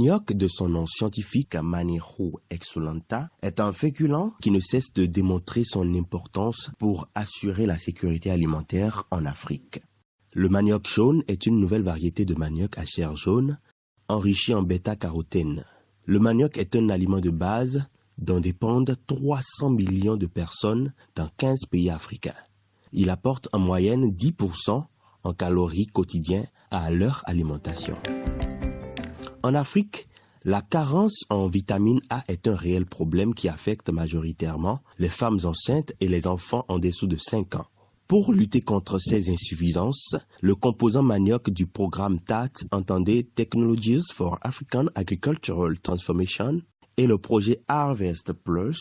manioc, de son nom scientifique Manichou exulenta, est un féculent qui ne cesse de démontrer son importance pour assurer la sécurité alimentaire en Afrique. Le manioc jaune est une nouvelle variété de manioc à chair jaune, enrichi en bêta-carotène. Le manioc est un aliment de base dont dépendent 300 millions de personnes dans 15 pays africains. Il apporte en moyenne 10% en calories quotidiennes à leur alimentation. En Afrique, la carence en vitamine A est un réel problème qui affecte majoritairement les femmes enceintes et les enfants en dessous de 5 ans. Pour lutter contre ces insuffisances, le composant manioc du programme TAT, entendez Technologies for African Agricultural Transformation, et le projet Harvest Plus,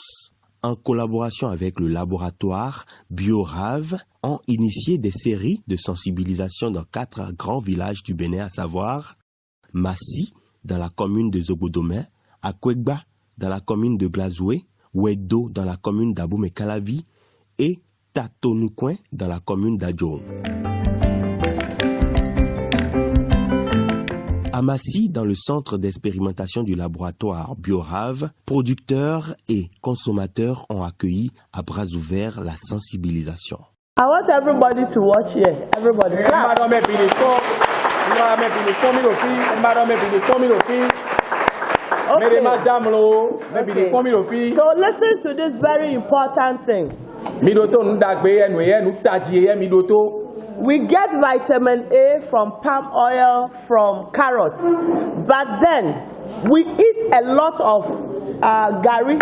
en collaboration avec le laboratoire BioRave, ont initié des séries de sensibilisation dans 4 grands villages du Bénin, à savoir Massi, dans la commune de Zobodomé, Akwegba, dans la commune de Glazoué, Wedo, dans la commune d'Abomey-Calavi, et Tatonoucoin, dans la commune d'Adjoum. À Massi, dans le centre d'expérimentation du laboratoire BioRave, producteurs et consommateurs ont accueilli à bras ouverts la sensibilisation. I want everybody to watch here. Everybody. Okay. So listen to this very important thing. We get vitamin A from palm oil, from carrots, but then we eat a lot of gari.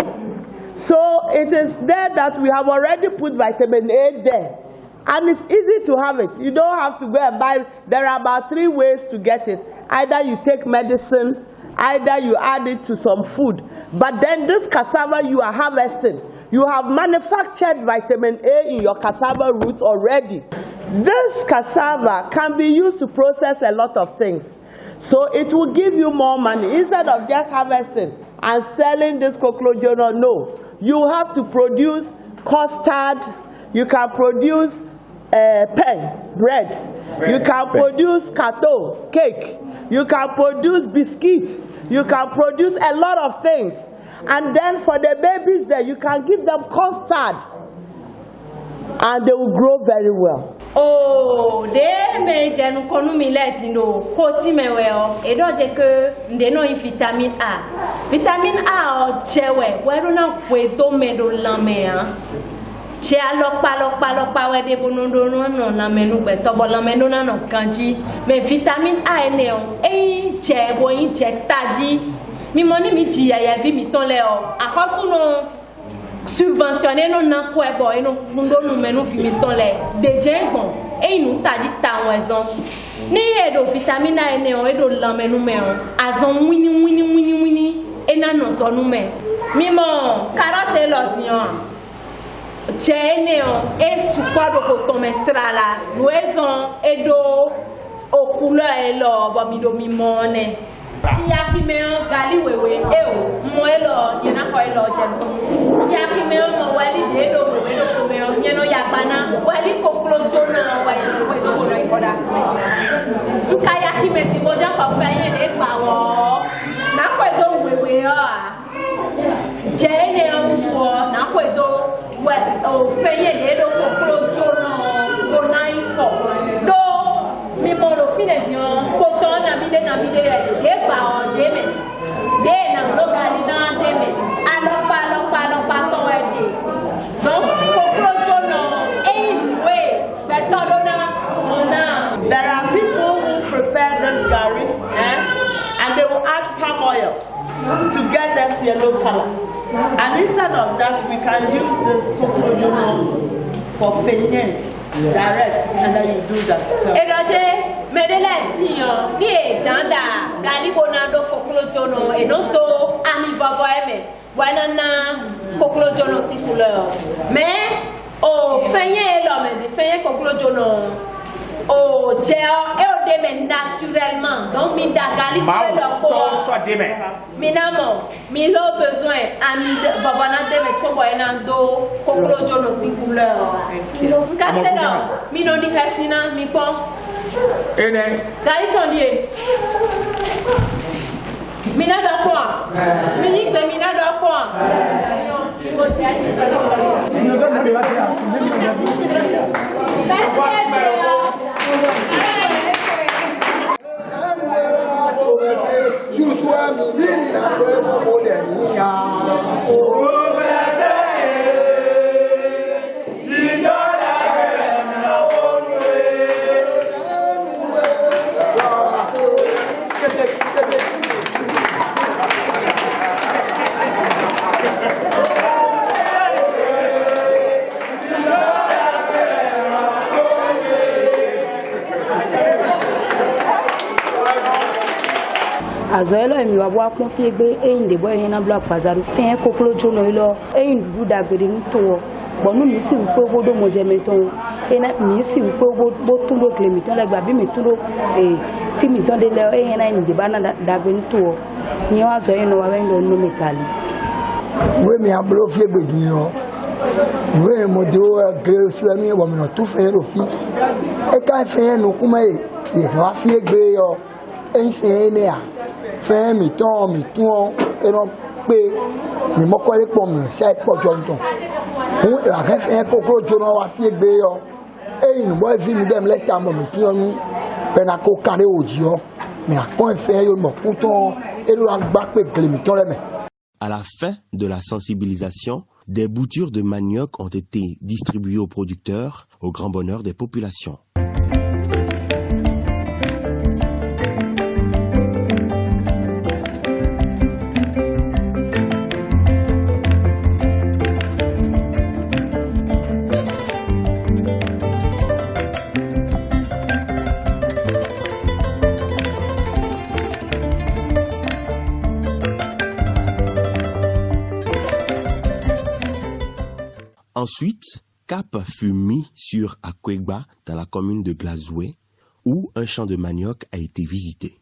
So it is there that we have already put vitamin A there. And it's easy to have it. You don't have to go and buy. There are about 3 ways to get it. Either you take medicine, either you add it to some food. But then this cassava you are harvesting, you have manufactured vitamin A in your cassava roots already. This cassava can be used to process a lot of things. So it will give you more money. Instead of just harvesting and selling this cockroach, no. You have to produce custard. You can produce bread. You can produce cateau, cake. You can produce biscuit. You can produce a lot of things. And then for the babies there, you can give them custard. And they will grow very well. Oh, they may just come me let you know, poti me well. It don't just they know vitamin A. Vitamin A or chewe. Why don't I wait to me do lame? Che alokpa we de bonondo no na menu be to bo la menu na no kanji. Me vitamin A ne o. Che bo injectaji. Mi moni mi ji ya bi mi ton le o. Akosu no subventionner non na ko e bo e no ndo no menu fi mi ton le de jengbon e inu ta di ta wezon ni e do vitamin A ne o e do la menu me o azon wini e na no so nu me mi mo carotte lo dian che ne o e su quadro ko to metrala wezon e do o couleur e lo bo mi do mi mone ya ki me o gali wewe e o mo e lo yena ko e lo je ya ki me o mo wali de do wewe do me o yeno ya bana wali ko klo jona wa yeno ko do no ikoda nka ya ki me ti mo ja pa pa yen e pa wo na ko do wewe o je ne o fo na ko do we o fe yen e do ko klo jona o na iko do mi mo lo fine dion ko to na bi de e pa o de me de na lo gali na de me alopa to e de donc ko klo no anyway that na there are people who prepare this gari and they will add palm oil to get this yellow color, and instead of that we can use this cocoa for feignant direct, and then you do that. Eroje medele tiyan ni ejanda gali bonado koklojono enoto ami babo eme wanana koklojono si couleur mais o feignant lo me feignant koklojono o gel e o deme naturellement donc mi da gali ko so deme minamo mi lo besoin ami baba na deme to boy na do koklojo no si couleur nkastela mi no di kasina mi pon ene gali tondie Mina do kwa. Mini pe mina do kwa. Azoelo emi wa bwa pon fi gbe eyin de boy na block pazaru fin koklo jono lo eyin du da gbere ni to bonu mi si wípé obodo mo je meton ena mi si wípé bo tun lo kle mi ton la gba bi mi tun lo fi mi ton de le eyin na ni de ba na da gbere ni to ni wa zo yin no wa wen lo no metali we mi ablo fi gbe ni o we mo do kle si mi wo mi no tu fe ro fi e ka fe no kuma e wa fi gbe yo en fe ne a fẹ́ mi tán mi tún ọ́ ẹran pé mi mọ́kọ́lé pọ̀ mi ṣe pọ̀ jọ̀ǹtàn fún àkẹ́fẹ́ kókó jóná wa fi gbé yọ ẹ̀yìn bọ́ ìfi mi bẹ́ẹ̀ lẹ́tà mọ̀ mi tún ọ́nú pẹ̀lú kó kárí òjì ọ́ mi àkọ́ ìfẹ́ yóò mọ̀ kún tán ẹ̀rọ agbá pé gèlè mi tán rẹ̀mẹ̀. À la fin de la sensibilisation, des boutures de manioc ont été distribuées aux producteurs, au grand bonheur des populations. Ensuite, cap fut mis sur Akwegba dans la commune de Glazoué, où un champ de manioc a été visité.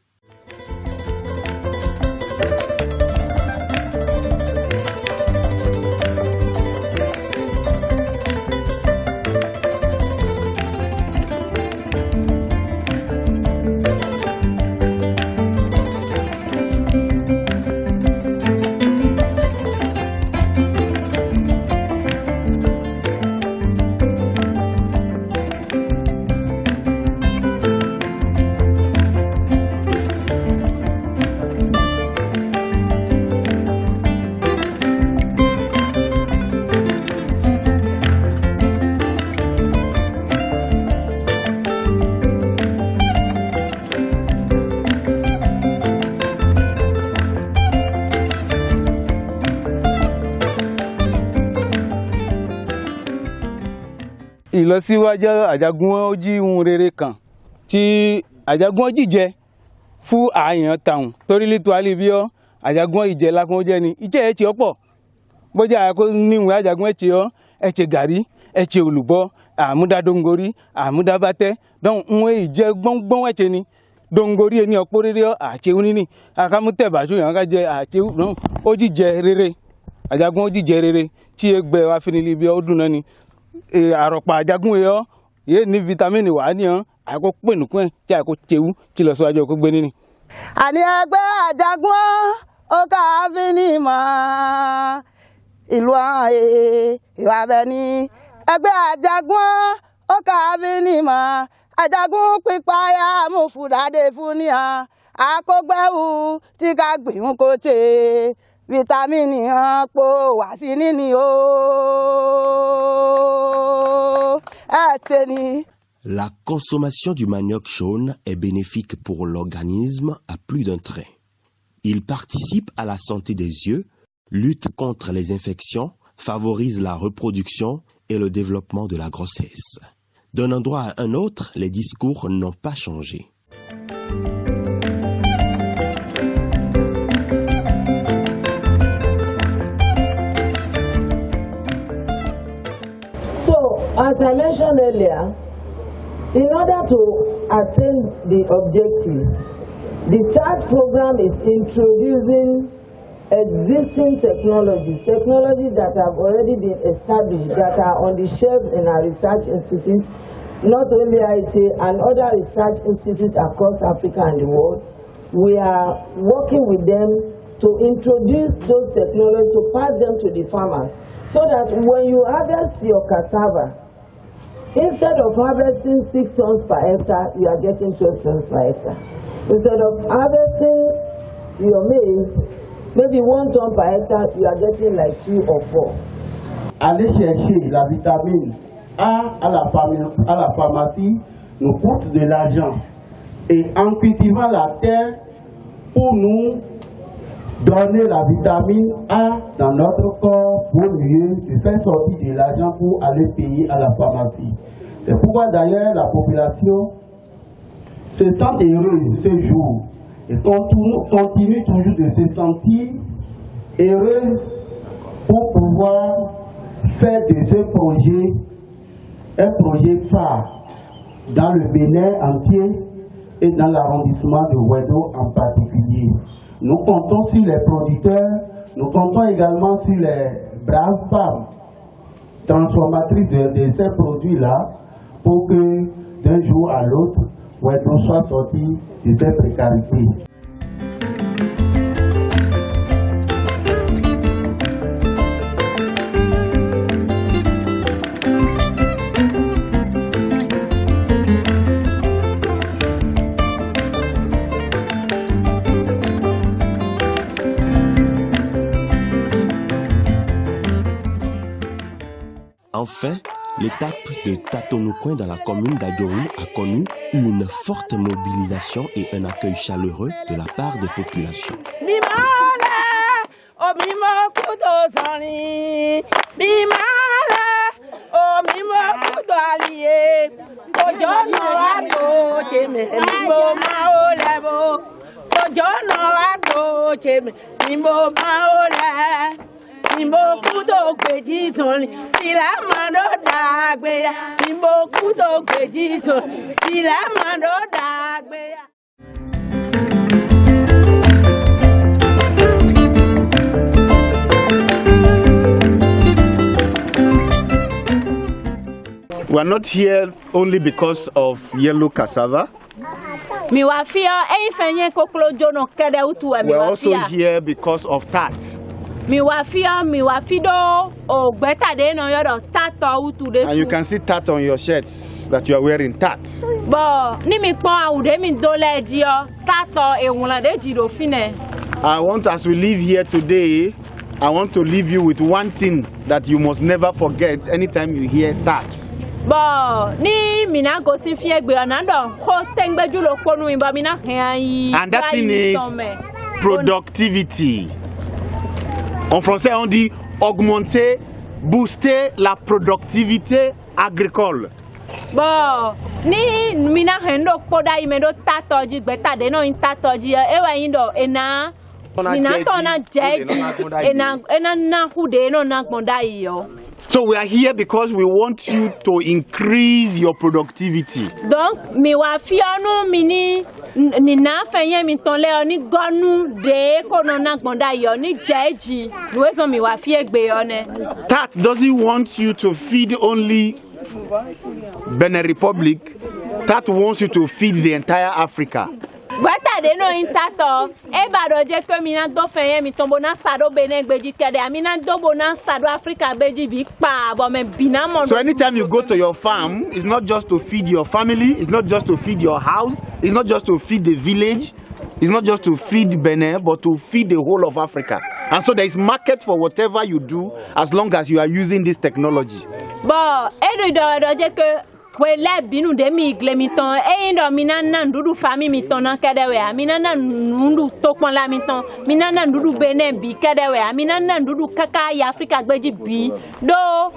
Ìlọsíwájú Àjàgún ó jí ohun rere kan tí Àjàgún ó jíjẹ fún àyàn tàun torí lítò alíbíọ́ Àjàgún ìjẹ lákún jẹ́ ni ìjẹ́ ẹ̀ tí ó pọ̀ bójá àkó níwọ̀n Àjàgún ẹ̀ tí ó ẹ̀chẹ̀ gàrí ẹ̀chẹ̀ olùbọ́ àmúdá dongori àmúdá bátẹ́ dọ́n ń ìjẹ́ gbọ́ngbọ́n ẹ̀chẹ̀ ni dongori ẹni ọ̀pọ̀ rere àṣẹwú níní àkámútẹ̀ bàṣú yàn ká jẹ àṣẹwú náà ó jíjẹ rere Àjàgún ó jíjẹ rere tí ẹgbẹ́ wa fi ní libíọ́ ó dùn náà ni àrọ̀pá Àjàgún yọ yé ní vitamini wà ní ọ́n àkó pẹ̀nùkún ẹ̀ tí àkó tẹ̀wú kí lọ síwájú ọkọ̀ gbé níní. àní ẹgbẹ́ Àjàgún ó ká fi ní mọ́ ìlú ààyè ìwà bẹ́ẹ̀ ni ẹgbẹ́ Àjàgún ó ká fi ní mọ́ Àjàgún pípa ya mú fúdàdé fún ní hàn àkógbẹ́wù tí ká gbìyànjú kó tè vitamini hàn pò wá sí níní o. La consommation du manioc jaune est bénéfique pour l'organisme à plus d'un trait. Il participe à la santé des yeux, lutte contre les infections, favorise la reproduction et le développement de la grossesse. D'un endroit à un autre, les discours n'ont pas changé. As I mentioned earlier, in order to attain the objectives, the third program is introducing existing technologies that have already been established, that are on the shelves in our research institutes, not only IITA and other research institutes across Africa and the world, we are working with them to introduce those technologies, to pass them to the farmers, so that when you harvest your cassava, instead of harvesting 6 tons per hectare, you are getting 12 tons per hectare. Instead of harvesting your maize, maybe 1 ton per hectare, you are getting like 2 or 4. Aller chercher la vitamine A à la pharmacie nous coûte de l'argent. Et en cultivant la terre pour nous donner la vitamine A dans notre corps pour mieux faire sortir de l'argent pour aller payer à la pharmacie. C'est pourquoi d'ailleurs la population se sent heureuse ce jour et continue toujours de se sentir heureuse pour pouvoir faire de ce projet un projet phare dans le Bénin entier et dans l'arrondissement de Ouedo en particulier. Nous comptons sur les producteurs, nous comptons également sur les braves femmes transformatrices de ces produits-là pour que d'un jour à l'autre, Ouedo soit sorti de cette précarité. Enfin, l'étape de Tatonoucoin dans la commune d'Adjourou a connu une forte mobilisation et un accueil chaleureux de la part des populations. We are not here only because of yellow cassava. We are also here because of tat. And you can see tat on your shirts that you are wearing tat. As we leave here today, I want to leave you with one thing that you must never forget anytime you hear tat. And that thing is productivity. En français, on dit augmenter, booster la productivité agricole. Bon, ni mina hendo poda imedo tatoji beta de no intatoji ewa indo ena mina tona jeji ena na hude no na gmonda iyo. So we are here because we want you to increase your productivity. Donc mi wa fionu mini ni na fenye mi ton le oni gonu de kono na gmonda iyo ni jeji. We so mi wa fie gbe yo ne. That doesn't want you to feed only Benin Republic. That wants you to feed the entire Africa. Bata de no intato e bado je ko mi na do fenye mi tombo na sado Benin gbeji kede ami na do bona sado Africa beji bi pa bo me binamo. So anytime you go to your farm, it's not just to feed your family, it's not just to feed your house, it's not just to feed the village, it's not just to feed Benin, but to feed the whole of Africa. And so there is market for whatever you do as long as you are using this technology. Bon, e do je ke kwele binu de mi igle mi ton e ndo minana ndudu fami mi ton na kedewe minana ndu tokpon la mi ton minana ndudu Benin bi kedewe minana ndudu kaka ya Africa gbeji bi do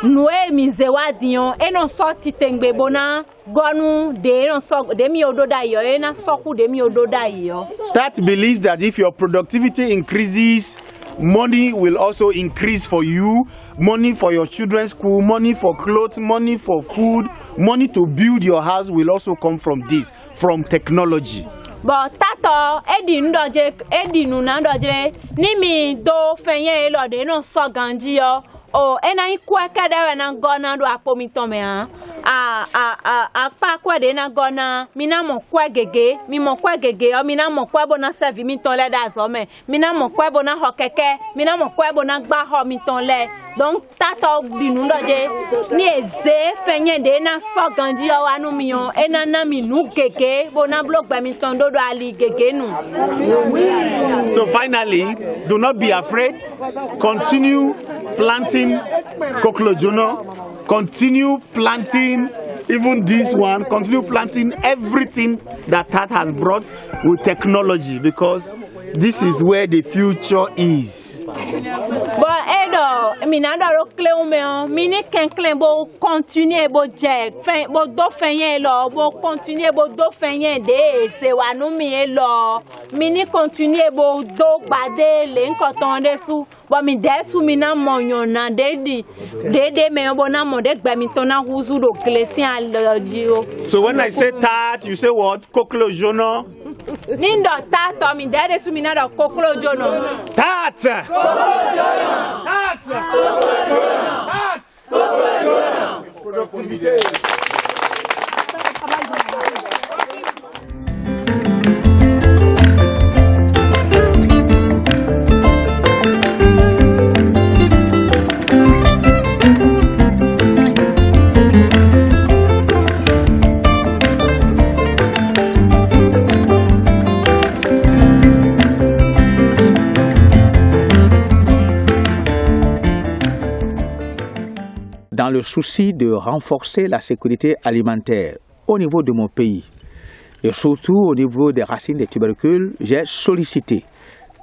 noe mi zewa dion e non sorti tengbe bona gonu de non so de mi ododa yo e na soku de mi ododa yo. That believes that if your productivity increases, money will also increase for you, money for your children's school, money for clothes, money for food, money to build your house will also come from this, from technology. But tato edi nuna ndoje ni mi do fenye elode no so ganji yo o ena ikwa kadewe na gona do apomito me ha akpa kwa de na gona mina mo kwa gege mi mo kwa gege o mina mo kwa bona serve mi ton le da so me mina mo kwa bona ho keke mina mo kwa bona gba ho mi ton le donc tato binu doje ni eze fenye de na so ganji o anu mi on enana mi nu gege bona blog gba mi ton dodo ali gege nu. So finally, do not be afraid. Continue planting Koklojono. Continue planting even this one. Continue planting everything that has brought with technology, because this is where the future is. Bon, edo, mina do clé me mini kenklen bo continuer bo je, bo do fenye lo, bo continuer bo do fenye de se wanu mi lo. Mini continuer bo do gbade le nkoton de su. Bo mi de su mina monyon na de me bo na mo de gba mi ton na huzu do clésian lo. So when I say that, you say what? Koklojono. Nindo tato mi de su mina do Koklojono. Tat! Productivité. Dans le souci de renforcer la sécurité alimentaire au niveau de mon pays et surtout au niveau des racines des tubercules, j'ai sollicité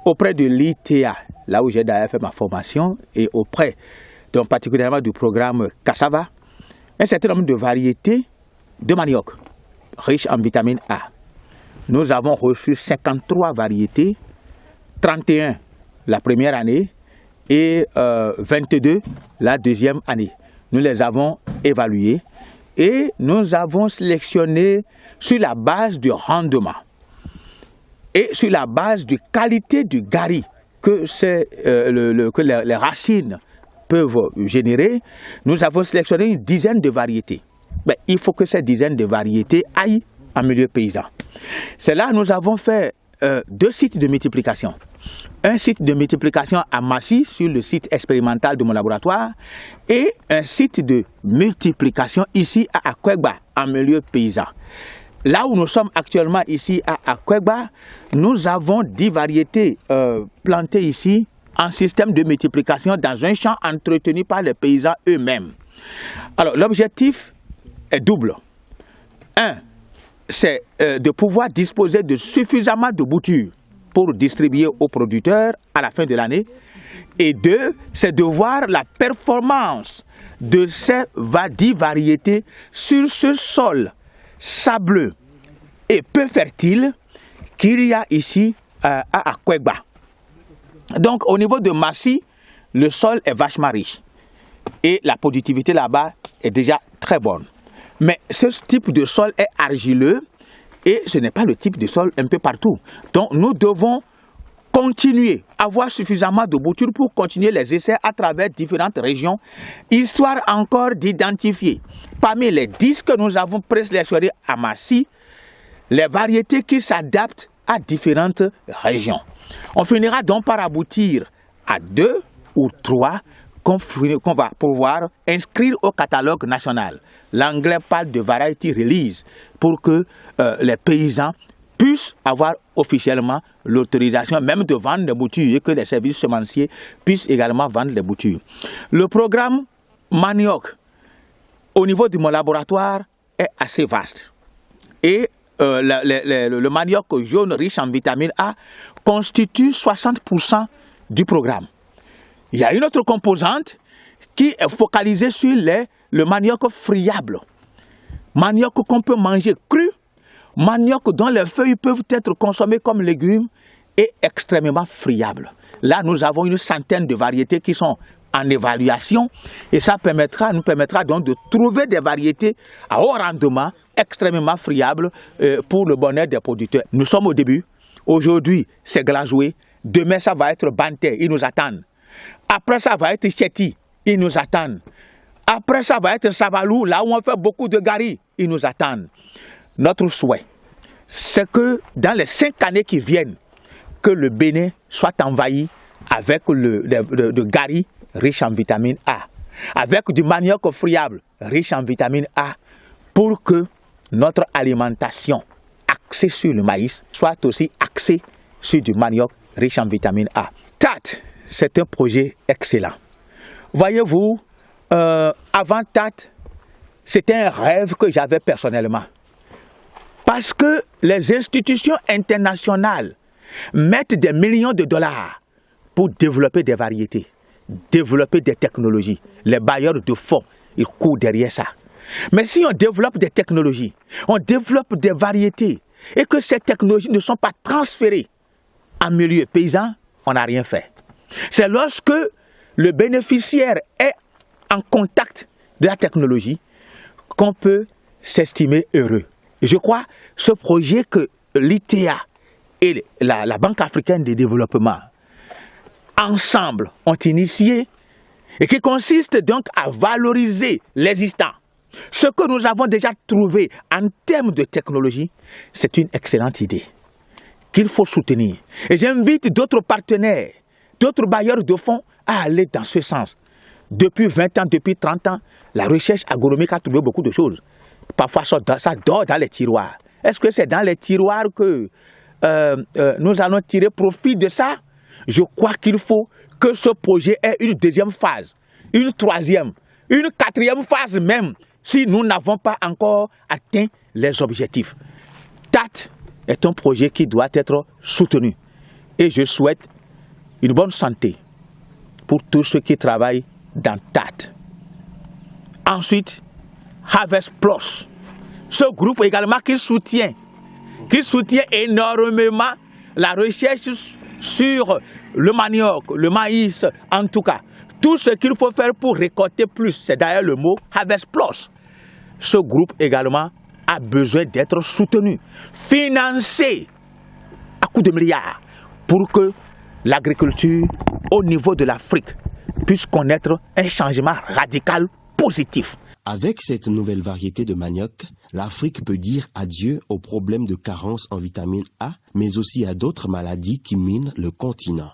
auprès de l'ITA, là où j'ai d'ailleurs fait ma formation, et auprès, donc particulièrement du programme Cassava, un certain nombre de variétés de manioc riches en vitamine A. Nous avons reçu 53 variétés, 31 la première année et 22 la deuxième année. Nous les avons évalués et nous avons sélectionné sur la base du rendement et sur la base de qualité du gari que les racines peuvent générer. Nous avons sélectionné une dizaine de variétés. Mais il faut que ces dizaines de variétés aillent en milieu paysan. C'est là que nous avons fait 2 sites de multiplication. Un site de multiplication à Massy sur le site expérimental de mon laboratoire et un site de multiplication ici à Akwegba en milieu paysan. Là où nous sommes actuellement ici à Akwegba, nous avons 10 variétés plantées ici en système de multiplication dans un champ entretenu par les paysans eux-mêmes. Alors l'objectif est double. Un, c'est de pouvoir disposer de suffisamment de boutures pour distribuer aux producteurs à la fin de l'année. Et 2, c'est de voir la performance de ces 10 variétés sur ce sol sableux et peu fertile qu'il y a ici à Akwegba. Donc au niveau de Massy, le sol est vachement riche et la productivité là-bas est déjà très bonne. Mais ce type de sol est argileux et ce n'est pas le type de sol un peu partout. Donc nous devons continuer, avoir suffisamment de boutures pour continuer les essais à travers différentes régions, histoire encore d'identifier parmi les 10 que nous avons présélectionnés à Massy, les variétés qui s'adaptent à différentes régions. On finira donc par aboutir à 2 ou 3 qu'on va pouvoir inscrire au catalogue national. L'anglais parle de variety release pour que les paysans puissent avoir officiellement l'autorisation même de vendre des boutures et que les services semenciers puissent également vendre les boutures. Le programme manioc au niveau de mon laboratoire est assez vaste. Et le manioc jaune riche en vitamine A constitue 60% du programme. Il y a une autre composante qui est focalisée sur le manioc friable. Manioc qu'on peut manger cru, manioc dont les feuilles peuvent être consommées comme légumes et extrêmement friable. Là, nous avons une centaine de variétés qui sont en évaluation et ça nous permettra donc de trouver des variétés à haut rendement, extrêmement friables pour le bonheur des producteurs. Nous sommes au début. Aujourd'hui, c'est Glazoué. Demain, ça va être Banté. Ils nous attendent. Après, ça va être Chéti. Ils nous attendent. Après, ça va être Sabalou, là où on fait beaucoup de gari. Ils nous attendent. Notre souhait, c'est que dans les 5 années qui viennent, que le Bénin soit envahi avec de gari riche en vitamine A, avec du manioc friable riche en vitamine A, pour que notre alimentation axée sur le maïs soit aussi axée sur du manioc riche en vitamine A. TAT, c'est un projet excellent. Voyez-vous, avant TAT, c'était un rêve que j'avais personnellement. Parce que les institutions internationales mettent des millions de dollars pour développer des variétés, développer des technologies. Les bailleurs de fonds, ils courent derrière ça. Mais si on développe des technologies, on développe des variétés, et que ces technologies ne sont pas transférées en milieu paysan, on n'a rien fait. C'est lorsque le bénéficiaire est en contact de la technologie qu'on peut s'estimer heureux. Et je crois ce projet que l'ITA et la Banque africaine de développement ensemble ont initié et qui consiste donc à valoriser l'existant. Ce que nous avons déjà trouvé en termes de technologie, c'est une excellente idée qu'il faut soutenir. Et j'invite d'autres partenaires, d'autres bailleurs de fonds à aller dans ce sens. Depuis 20 ans, depuis 30 ans, la recherche agronomique a trouvé beaucoup de choses. Parfois, ça dort dans les tiroirs. Est-ce que c'est dans les tiroirs que nous allons tirer profit de ça? Je crois qu'il faut que ce projet ait une deuxième phase, une troisième, une quatrième phase même, si nous n'avons pas encore atteint les objectifs. TAT est un projet qui doit être soutenu. Et je souhaite une bonne santé pour tous ceux qui travaillent dans TAT. Ensuite, Harvest Plus, ce groupe également qui soutient énormément la recherche sur le manioc, le maïs, en tout cas. Tout ce qu'il faut faire pour récolter plus, c'est d'ailleurs le mot Harvest Plus. Ce groupe également a besoin d'être soutenu, financé à coups de milliards pour que l'agriculture au niveau de l'Afrique puisse connaître un changement radical positif. Avec cette nouvelle variété de manioc, l'Afrique peut dire adieu aux problèmes de carence en vitamine A, mais aussi à d'autres maladies qui minent le continent.